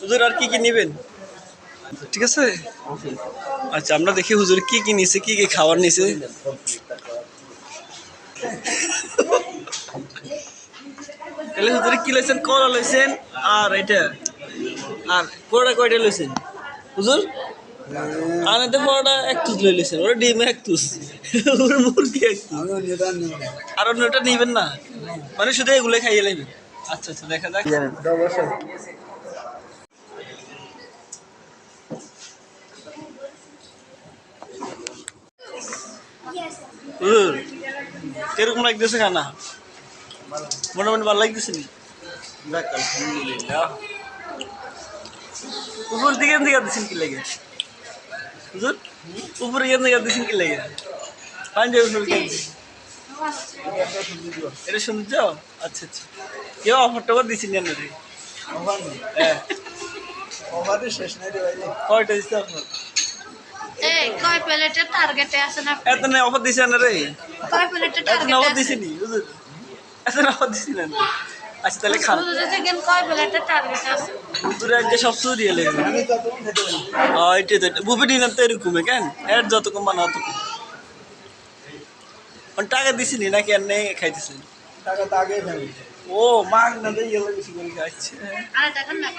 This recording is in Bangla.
হুজুর আর কি কি নেবেন? ঠিক আছে, আচ্ছা আমরা দেখি হুজুর কি কি নিছে, কি কি খাবার নিছে। তাহলে হুজুর কি লইছেন? কলা লইছেন আর এটা আর পরোটা কয়টা লইছেন হুজুর? আনাতে পরোটা এক তুস লই লইছেন, ওরা ডিম এক তুস, ওরা মুরগি এক তুস। আর অন্যটা নিবেন না, মানে শুধু এগুলো খাইয়ে লাইবেন। আচ্ছা আচ্ছা, দেখা যাক। হুজুর কিরকম লাগতেছে খানা? মোটামুটি ভালো লাগতেছে নি? যাক আলহামদুলিল্লাহ। উপর দিকে দিচ্ছেন কি লাগে হুজুর? উপরে দিচ্ছেন কি লাগে? পাঞ্জাবি ফুল কিনছি, এটা সৌন্দর্য। আচ্ছা আচ্ছা, কেউ অফার টফার দিচ্ছেন কেন রে? হ্যাঁ, কয়টা দিচ্ছে আপনার? এই কয় প্লেটের টার্গেটে আছেন আপনি? এত না অফার দিছে না রে? কয় প্লেটের এত না টার্গেটে অফার আছেন? দিছিনি হুজুর, এত না অফার দিছি না। আচ্ছা তাহলে খান। হুজুরের থেকে কয় প্লেটের টার্গেটে আছে? হুজুরে আজকে সব সুরিয়ে লেগে এটাই তো বুফে ডিনার তো এরকমই কেন, এর যত কম বানা অত কম। টাকা দিছিনি নাকি আর নেই খাইতেছেন? ও মাগ না দিয়ে বেশি করে খাচ্ছে। আর টাকা না